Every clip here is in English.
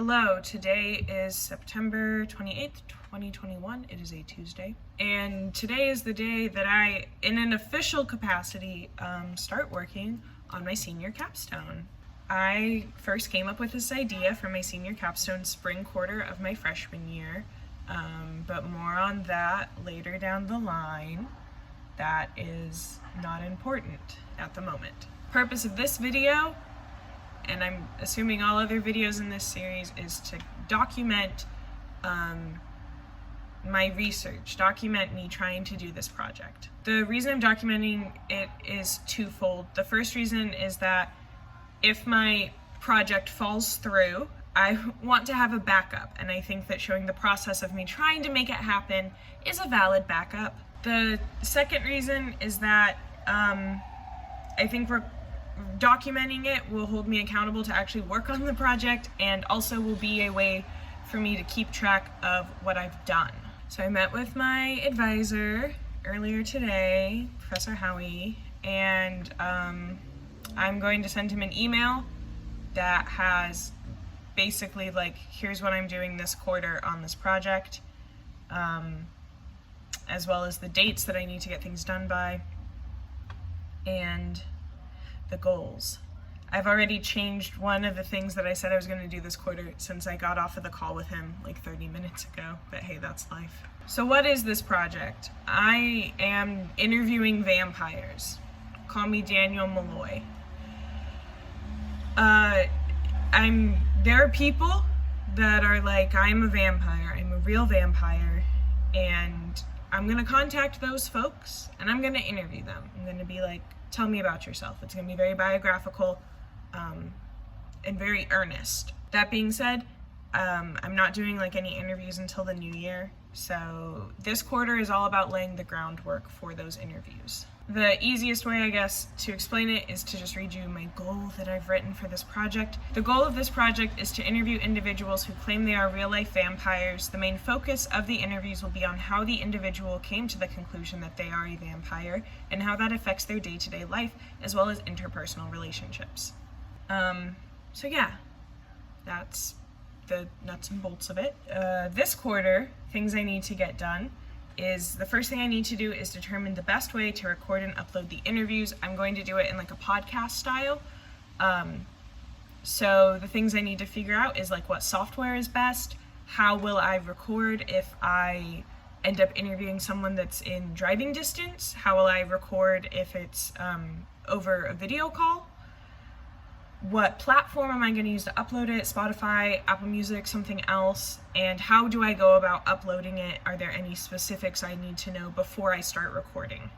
Hello, today is September 28th, 2021. It is a Tuesday. And today is the day that I, in an official capacity, start working on my senior capstone. I first came up with this idea for my senior capstone spring quarter of my freshman year, but more on that later down the line. That is not important at the moment. Purpose of this video, and I'm assuming all other videos in this series, is to document my research, document me trying to do this project. The reason I'm documenting it is twofold. The first reason is that if my project falls through, I want to have a backup, and I think that showing the process of me trying to make it happen is a valid backup. The second reason is that I think documenting it will hold me accountable to actually work on the project, and also will be a way for me to keep track of what I've done. So I met with my advisor earlier today, Professor Howie, and I'm going to send him an email that has basically like, here's what I'm doing this quarter on this project, as well as the dates that I need to get things done by, and the goals. I've already changed one of the things that I said I was going to do this quarter since I got off of the call with him like 30 minutes ago, but hey, that's life. So what is this project? I am interviewing vampires. Call me Daniel Malloy. There are people that are like, I'm a vampire, I'm a real vampire, and I'm gonna contact those folks and I'm gonna interview them. I'm gonna be like, tell me about yourself. It's gonna be very biographical and very earnest. That being said, I'm not doing like any interviews until the new year. So this quarter is all about laying the groundwork for those interviews. The easiest way, I guess, to explain it is to just read you my goal that I've written for this project. The goal of this project is to interview individuals who claim they are real-life vampires. The main focus of the interviews will be on how the individual came to the conclusion that they are a vampire and how that affects their day-to-day life, as well as interpersonal relationships. So yeah, that's the nuts and bolts of it. This quarter, things I need to get done is, the first thing I need to do is determine the best way to record and upload the interviews. I'm going to do it in like a podcast style. So the things I need to figure out is like what software is best, how will I record if I end up interviewing someone that's in driving distance, how will I record if it's over a video call, what platform am I going to use to upload it, Spotify, Apple Music, something else, and how do I go about uploading it? Are there any specifics I need to know before I start recording?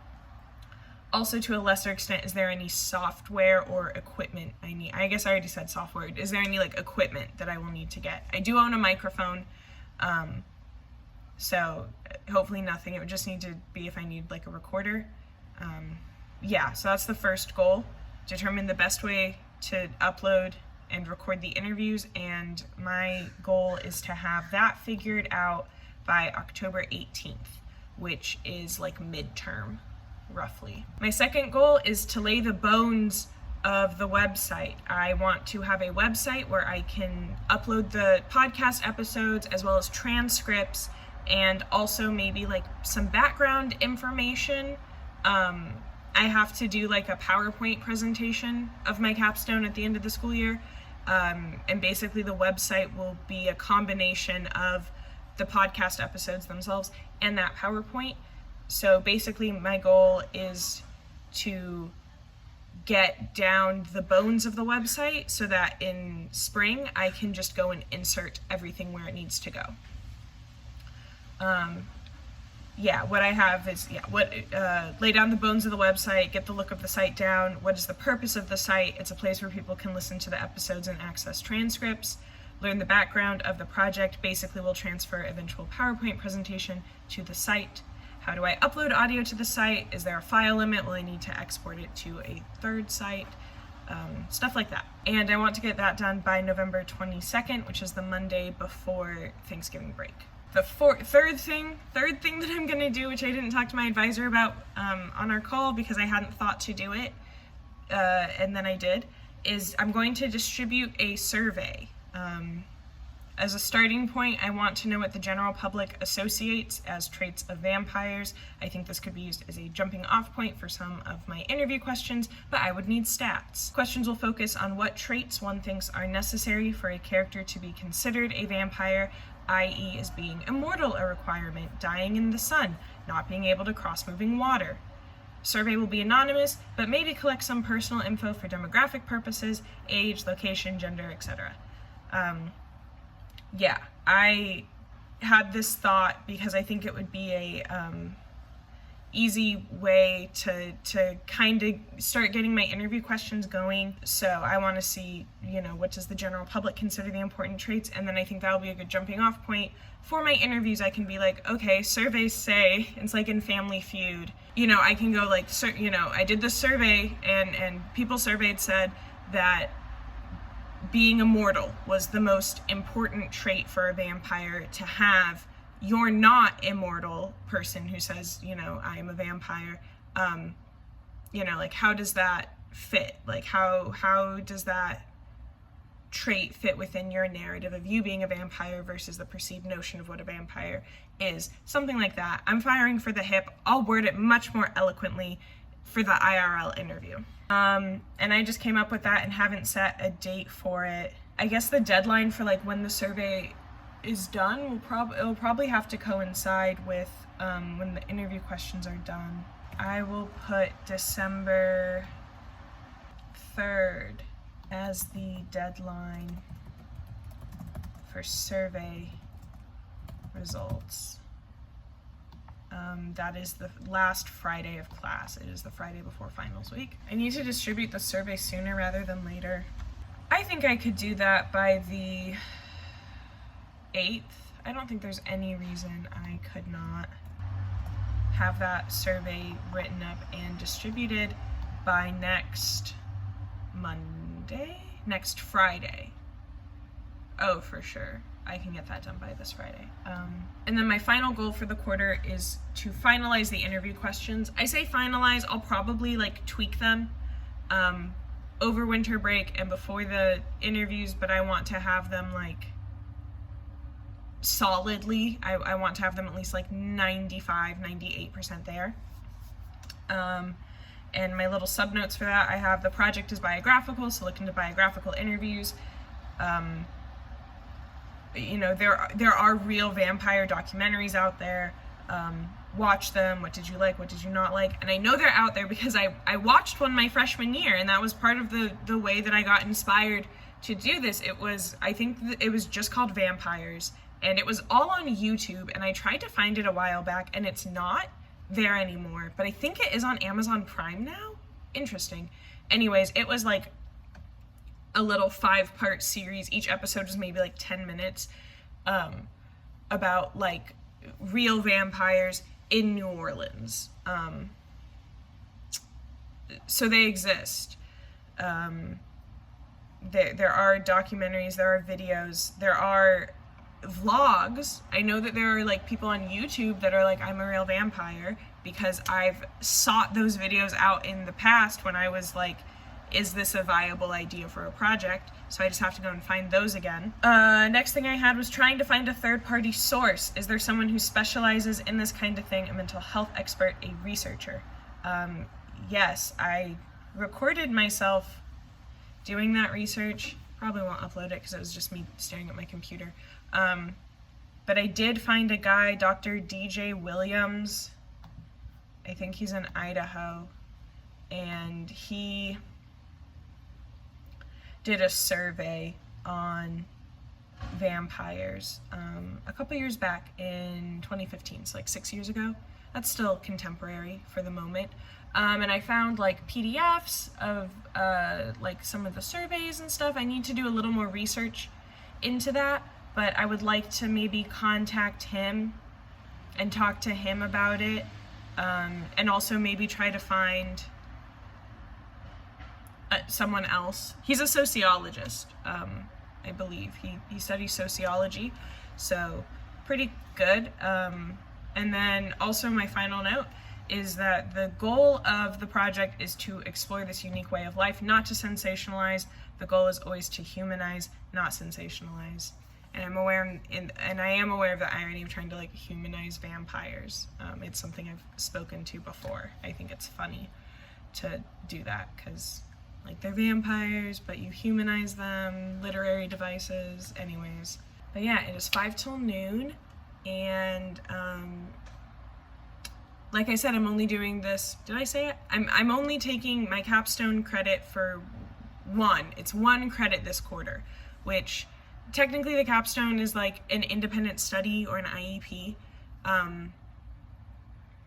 Also, to a lesser extent, is there any software or equipment I need? I guess I already said software. Is there any like equipment that I will need to get? I do own a microphone, so hopefully nothing. It would just need to be if I need like a recorder. Yeah, so that's the first goal. Determine the best way to upload and record the interviews, and my goal is to have that figured out by October 18th, which is like midterm, roughly. My second goal is to lay the bones of the website. I want to have a website where I can upload the podcast episodes as well as transcripts, and also maybe like some background information. I have to do like a PowerPoint presentation of my capstone at the end of the school year, and basically the website will be a combination of the podcast episodes themselves and that PowerPoint. So basically my goal is to get down the bones of the website so that in spring I can just go and insert everything where it needs to go. Yeah, what I have is, lay down the bones of the website, get the look of the site down, what is the purpose of the site. It's a place where people can listen to the episodes and access transcripts, learn the background of the project, basically we'll transfer eventual PowerPoint presentation to the site. How do I upload audio to the site? Is there a file limit? Will I need to export it to a third site? Stuff like that. And I want to get that done by November 22nd, which is the Monday before Thanksgiving break. The third thing that I'm gonna do, which I didn't talk to my advisor about on our call because I hadn't thought to do it, and then I did, is I'm going to distribute a survey. As a starting point, I want to know what the general public associates as traits of vampires. I think this could be used as a jumping off point for some of my interview questions, but I would need stats. Questions will focus on what traits one thinks are necessary for a character to be considered a vampire, i.e. is being immortal a requirement, dying in the sun, not being able to cross moving water. Survey will be anonymous, but maybe collect some personal info for demographic purposes, age, location, gender, etc. Yeah, I had this thought because I think it would be a easy way to kind of start getting my interview questions going. So I want to see, what does the general public consider the important traits? And then I think that'll be a good jumping off point for my interviews. I can be like, okay, surveys say, it's like in Family Feud, I can go like, I did this survey and people surveyed said that being immortal was the most important trait for a vampire to have. You're not immortal person who says, I am a vampire. Like how does that fit? Like how does that trait fit within your narrative of you being a vampire versus the perceived notion of what a vampire is? Something like that. I'm firing for the hip. I'll word it much more eloquently for the IRL interview. And I just came up with that and haven't set a date for it. I guess the deadline for like when the survey is done it'll probably have to coincide with when the interview questions are done. I will put December 3rd as the deadline for survey results. That is the last Friday of class. It is the Friday before finals week. I need to distribute the survey sooner rather than later. I think I could do that by the 8th. I don't think there's any reason I could not have that survey written up and distributed by next Friday. Oh, for sure. I can get that done by this Friday. And then my final goal for the quarter is to finalize the interview questions. I say finalize, I'll probably tweak them over winter break and before the interviews, but I want to have them solidly. I want to have them at least 95, 98% there. And my little subnotes for that, I have the project is biographical, so look into biographical interviews. There are real vampire documentaries out there. Watch them. What did you like? What did you not like? And I know they're out there because I watched one my freshman year, and that was part of the way that I got inspired to do this. I think it was just called Vampires, and it was all on YouTube, and I tried to find it a while back, and it's not there anymore, but I think it is on Amazon Prime now. Interesting. Anyways, it was a little 5-part series. Each episode was maybe 10 minutes about real vampires in New Orleans. So they exist. There are documentaries, there are videos, there are vlogs. I know that there are people on YouTube that are I'm a real vampire, because I've sought those videos out in the past when I was is this a viable idea for a project? So I just have to go and find those again. Next thing I had was trying to find a third-party source. Is there someone who specializes in this kind of thing, a mental health expert, a researcher? Yes, I recorded myself doing that research. Probably won't upload it because it was just me staring at my computer. But I did find a guy, Dr. DJ Williams. I think he's in Idaho. And he did a survey on vampires a couple years back in 2015, so 6 years ago. That's still contemporary for the moment. And I found PDFs of some of the surveys and stuff. I need to do a little more research into that, but I would like to maybe contact him and talk to him about it, and also maybe try to find someone else. He's a sociologist, I believe. He studies sociology, so pretty good. And then also my final note is that the goal of the project is to explore this unique way of life, not to sensationalize. The goal is always to humanize, not sensationalize. And I'm aware, and I am aware of the irony of trying to like humanize vampires. It's something I've spoken to before. I think it's funny to do that because like they're vampires, but you humanize them, literary devices, anyways. But yeah, it is 5 till noon, and like I said, I'm only doing this, did I say it? I'm only taking my capstone credit for one. It's 1 credit this quarter, which technically the capstone is like an independent study or an IEP.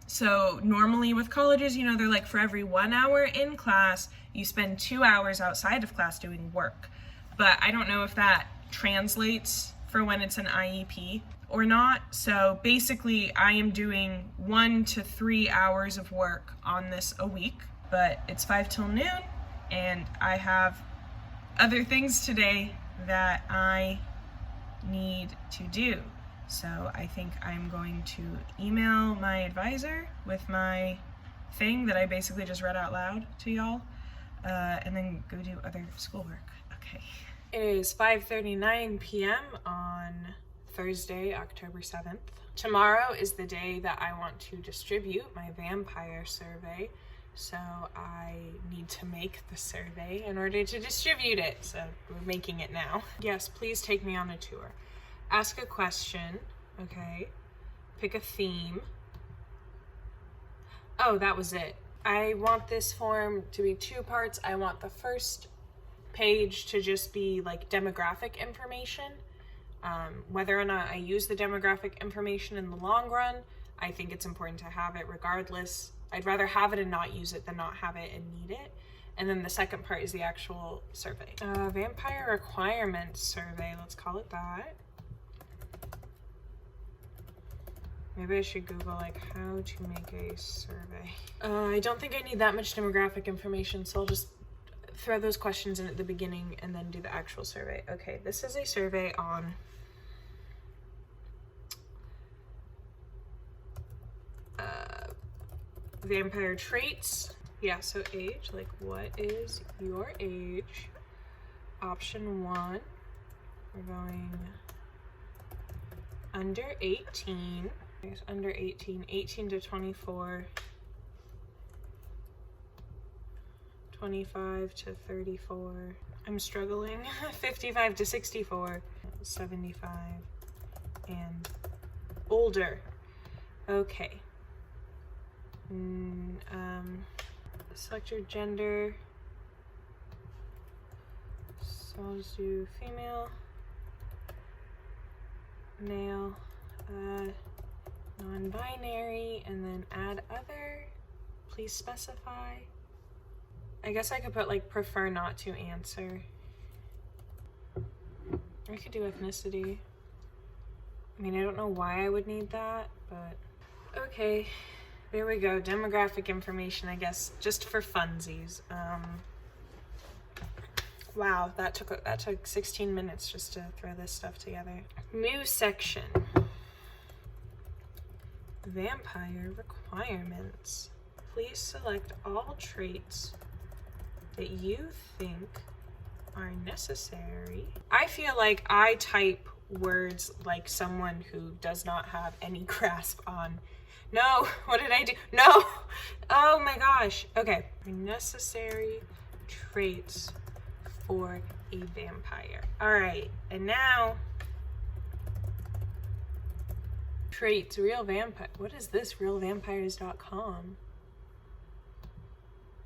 So normally with colleges, you know, they're like for every 1 hour in class, you spend 2 hours outside of class doing work. But I don't know if that translates for when it's an IEP or not. So basically I am doing 1 to 3 hours of work on this a week, but it's 5 till noon and I have other things today that I need to do. So I think I'm going to email my advisor with my thing that I basically just read out loud to y'all, and then go do other schoolwork. Okay. It is 5:39 p.m. on Thursday, October 7th. Tomorrow is the day that I want to distribute my vampire survey. So I need to make the survey in order to distribute it. So we're making it now. Yes, please take me on a tour. Ask a question, okay? Pick a theme. Oh, that was it. I want this form to be 2 parts. I want the first page to just be like demographic information. Whether or not I use the demographic information in the long run, I think it's important to have it regardless. I'd rather have it and not use it than not have it and need it. And then the second part is the actual survey. Vampire requirements survey, let's call it that. Maybe I should Google like how to make a survey. I don't think I need that much demographic information, so I'll just throw those questions in at the beginning and then do the actual survey. Okay, this is a survey on vampire traits. Yeah, so age, like what is your age? Option 1, we're going under 18. Under 18, 18 to 24, 25 to 34. I'm struggling. 55 to 64, 75, and older. Okay. Select your gender. So I'll just do female, male, non-binary, and then add other. Please specify. I guess I could put like prefer not to answer. I could do ethnicity. I mean, I don't know why I would need that, but okay. There we go. Demographic information, I guess, just for funsies. Wow, that took 16 minutes just to throw this stuff together. New section. Vampire requirements. Please select all traits that you think are necessary. I feel like I type words like someone who does not have any grasp on. No, what did I do? No! Oh my gosh. Okay. Necessary traits for a vampire. All right, and now traits, real vampire. What is this? realvampires.com.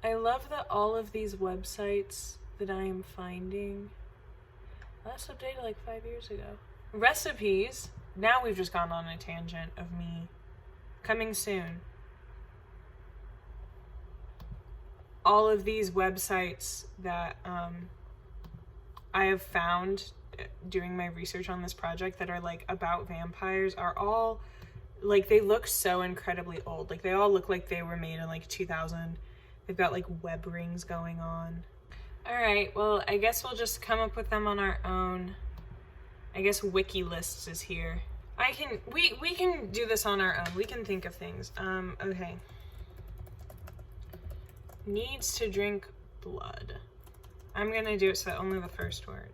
I love that all of these websites that I am finding last updated like 5 years ago. Recipes. Now we've just gone on a tangent of me. Coming soon. All of these websites that I have found doing my research on this project that are like about vampires are all like, they look so incredibly old. Like they all look like they were made in like 2000. They've got like web rings going on. All right, well, I guess we'll just come up with them on our own. I guess WikiLists is here. We can do this on our own. We can think of things. Okay. Needs to drink blood. I'm gonna do it so only the first word.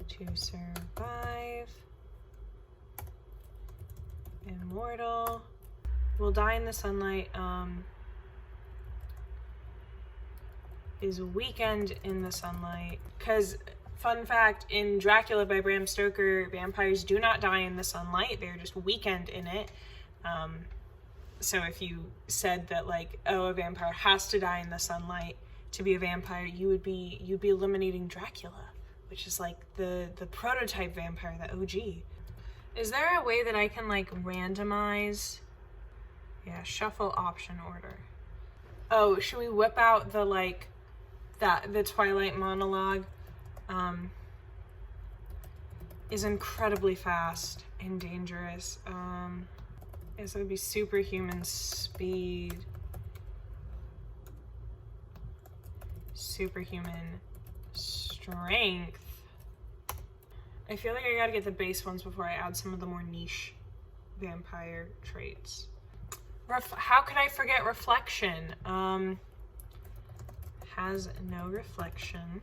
to survive. Immortal. Will die in the sunlight. Is weakened in the sunlight. Because, fun fact, in Dracula by Bram Stoker, vampires do not die in the sunlight. They're just weakened in it. So if you said that, like, oh, a vampire has to die in the sunlight to be a vampire, you'd be eliminating Dracula, which is like the prototype vampire, the OG. Is there a way that I can like randomize? Yeah, shuffle option order. Oh, should we whip out the like the Twilight monologue? Is incredibly fast and dangerous. Yes, it would be superhuman speed. Superhuman strength. I feel like I gotta get the base ones before I add some of the more niche vampire traits. How could I forget reflection? Has no reflection.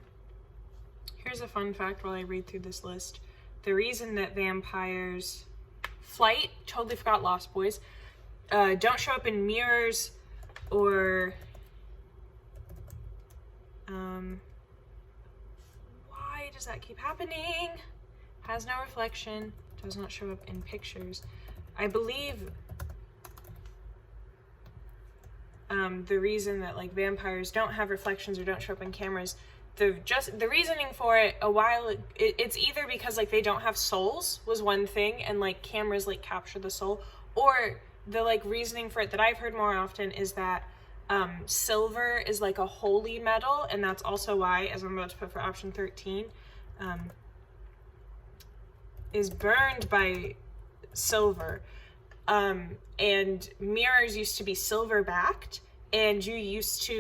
Here's a fun fact while I read through this list. The reason that vampires... Flight, totally forgot Lost Boys. Don't show up in mirrors or... why does that keep happening? Has no reflection, does not show up in pictures. I believe the reason that like vampires don't have reflections or don't show up in cameras, the reasoning for it a while, it's either because like they don't have souls was one thing and like cameras like capture the soul, or the like reasoning for it that I've heard more often is that silver is like a holy metal, and that's also why, as I'm about to put for option 13, is burned by silver. And mirrors used to be silver backed, and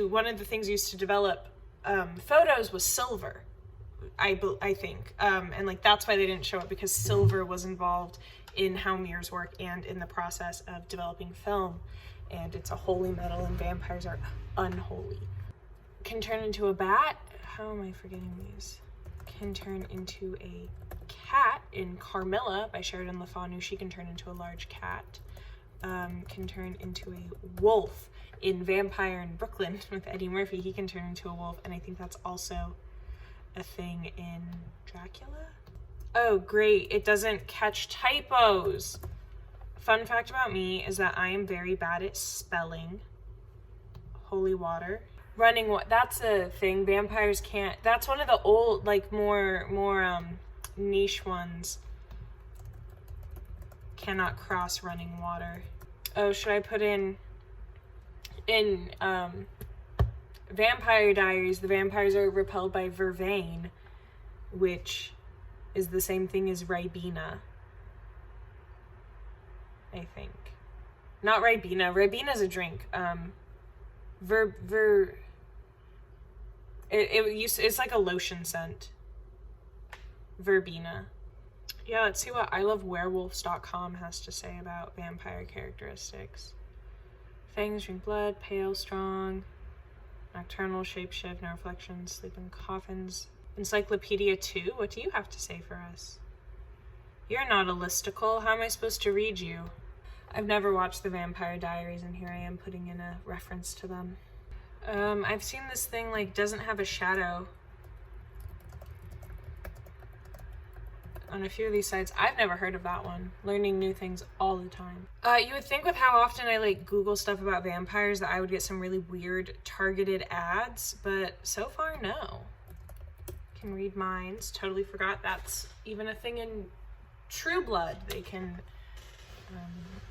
one of the things used to develop photos was silver, I think. And like that's why they didn't show up, because silver was involved in how mirrors work and in the process of developing film. And it's a holy metal, and vampires are unholy. Can turn into a bat. How am I forgetting these? Can turn into a cat in Carmilla by Sheridan Le Fanu. She can turn into a large cat. Can turn into a wolf in Vampire in Brooklyn with Eddie Murphy. He can turn into a wolf, and I think that's also a thing in Dracula. Oh, great. It doesn't catch typos. Fun fact about me is that I am very bad at spelling. Holy water. Running, that's a thing. Vampires can't. That's one of the old, like, more niche ones. Cannot cross running water. Oh, should I put in Vampire Diaries, the vampires are repelled by vervain, which is the same thing as Ribena, I think. Not Ribena. Ribena's a drink. It's like a lotion scent. Verbena. Yeah, let's see what ilovewerewolves.com has to say about vampire characteristics. Fangs drink blood, pale, strong, nocturnal, shapeshift, no reflections, sleep in coffins. Encyclopedia 2, what do you have to say for us? You're not a listicle. How am I supposed to read you? I've never watched the Vampire Diaries, and here I am putting in a reference to them. I've seen this thing, like, doesn't have a shadow on a few of these sites. I've never heard of that one. Learning new things all the time. You would think with how often I, like, Google stuff about vampires that I would get some really weird targeted ads, but so far, no. Can read minds. Totally forgot that's even a thing in True Blood. They can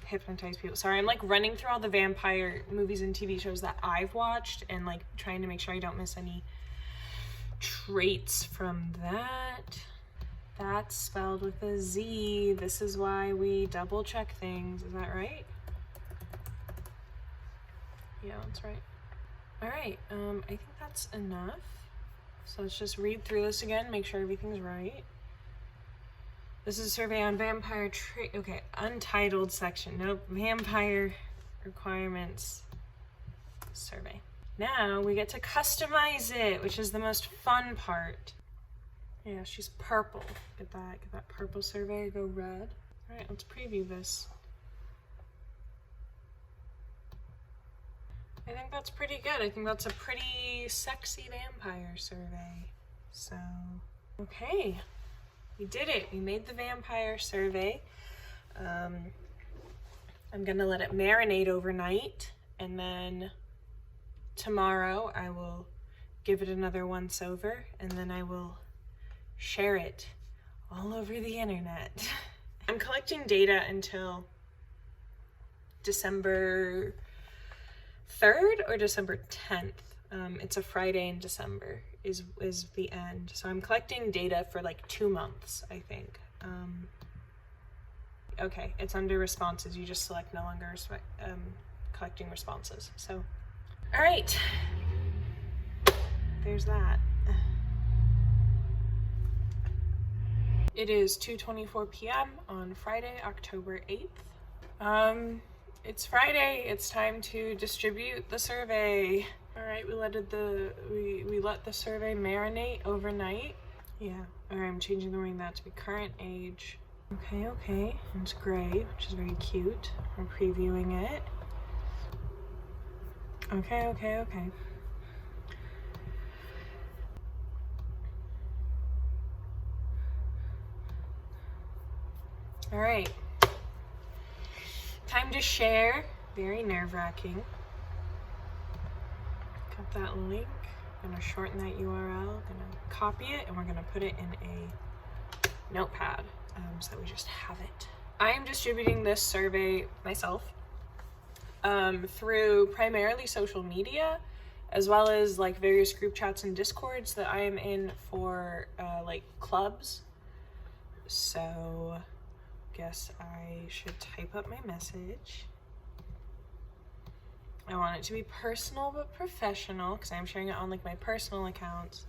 hypnotize people. Sorry, I'm like running through all the vampire movies and TV shows that I've watched and like trying to make sure I don't miss any traits from that. That's spelled with a Z. This is why we double check things. Is that right? Yeah, that's right. All right, I think that's enough. So let's just read through this again, make sure everything's right. This is a survey on vampire okay, untitled section. Nope, vampire requirements survey. Now we get to customize it, which is the most fun part. Yeah, she's purple. Get that purple survey, go red. All right, let's preview this. I think that's pretty good. I think that's a pretty sexy vampire survey. So, okay, we did it. We made the vampire survey. I'm gonna let it marinate overnight, and then tomorrow I will give it another once over, and then I will share it all over the internet. I'm collecting data until December 3rd or December 10th. It's a Friday in December is the end. So I'm collecting data for like 2 months, I think. Okay, it's under responses. You just select no longer collecting responses. So, all right, there's that. It is 2:24 p.m. on Friday, October 8th. It's Friday. It's time to distribute the survey. All right, we let the survey marinate overnight. Yeah. All right, I'm changing the ring that to be current age. Okay. It's gray, which is very cute. We're previewing it. Okay. All right. Time to share. Very nerve-wracking. Got that link. I'm gonna shorten that URL. Gonna copy it, and we're gonna put it in a notepad so that we just have it. I am distributing this survey myself through primarily social media, as well as like various group chats and discords that I am in for like clubs. So guess I should type up my message. I want it to be personal but professional because I'm sharing it on like my personal accounts.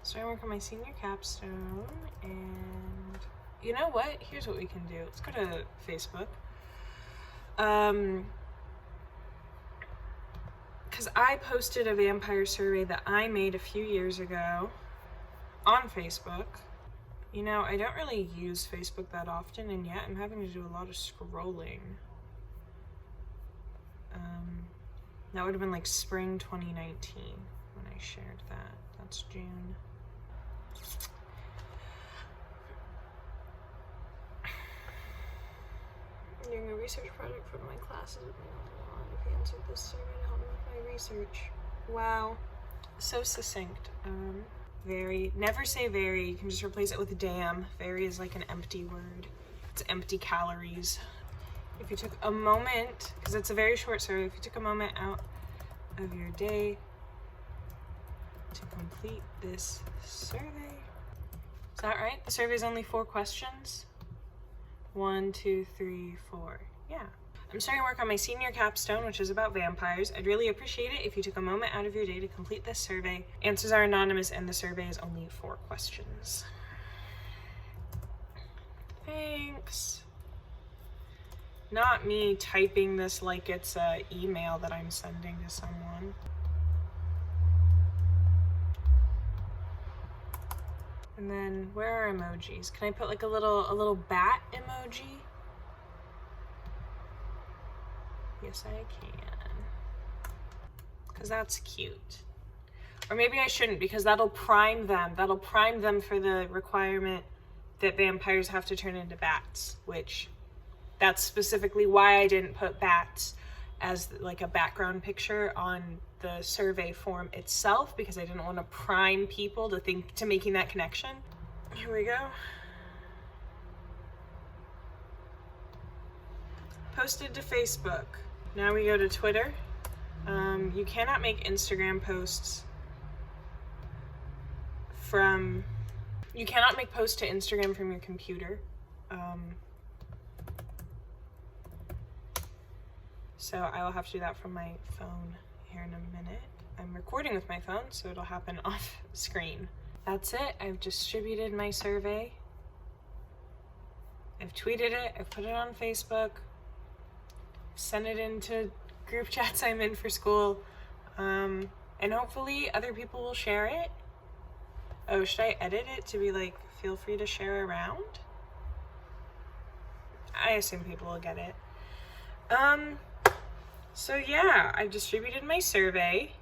So I work on my senior capstone, and you know what? Here's what we can do. Let's go to Facebook. Because I posted a vampire survey that I made a few years ago on Facebook. You know, I don't really use Facebook that often, and yet I'm having to do a lot of scrolling. That would have been like spring 2019 when I shared that. That's June. Doing a research project for my classes with my online. If you answered this survey to help me with my research. Wow, so succinct. Very, never say very. You can just replace it with damn. Very is like an empty word. It's empty calories. If you took a moment, because it's a very short survey, if you took a moment out of your day to complete this survey. Is that right? The survey is only 4 questions. 1, 2, 3, 4. Yeah. I'm starting to work on my senior capstone, which is about vampires. I'd really appreciate it if you took a moment out of your day to complete this survey. Answers are anonymous, and the survey is only 4 questions. Thanks. Not me typing this like it's an email that I'm sending to someone. And then where are emojis? Can I put like a little bat emoji? Yes, I can. Because that's cute. Or maybe I shouldn't, because that'll prime them. That'll prime them for the requirement that vampires have to turn into bats, which that's specifically why I didn't put bats as like a background picture on the survey form itself, because I didn't want to prime people to making that connection. Here we go. Posted to Facebook. Now we go to Twitter. You cannot make Instagram posts you cannot make posts to Instagram from your computer. So I will have to do that from my phone here in a minute. I'm recording with my phone, so it'll happen off screen. That's it. I've distributed my survey. I've tweeted it. I've put it on Facebook. Sent it into group chats I'm in for school. And hopefully other people will share it. Oh, should I edit it to be like, feel free to share around? I assume people will get it. So yeah, I've distributed my survey.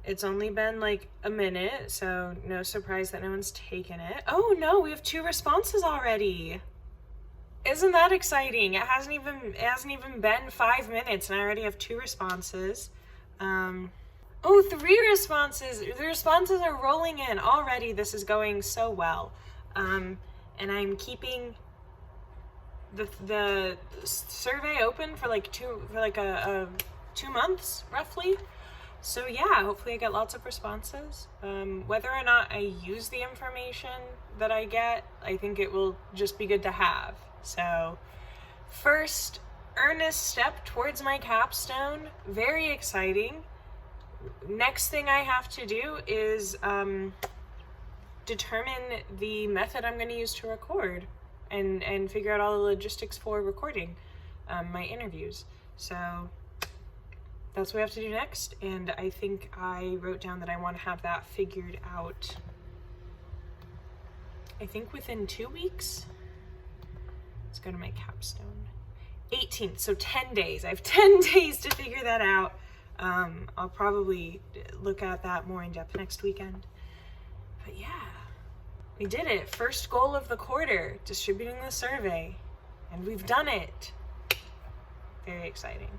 It's only been like a minute, so no surprise that no one's taken it. Oh no, we have 2 responses already. Isn't that exciting? It hasn't even been 5 minutes and I already have 2 responses. Oh, 3 responses. The responses are rolling in already. This is going so well. And I'm keeping the survey open for like 2 months roughly. So yeah, hopefully I get lots of responses. Whether or not I use the information that I get, I think it will just be good to have. So first earnest step towards my capstone, very exciting. Next thing I have to do is determine the method I'm going to use to record and figure out all the logistics for recording my interviews. So that's what we have to do next, and I think I wrote down that I want to have that figured out, I think within 2 weeks. Let's go to my capstone. 18th, so 10 days. I have 10 days to figure that out. I'll probably look at that more in depth next weekend. But yeah, we did it. First goal of the quarter, distributing the survey, and we've done it. Very exciting.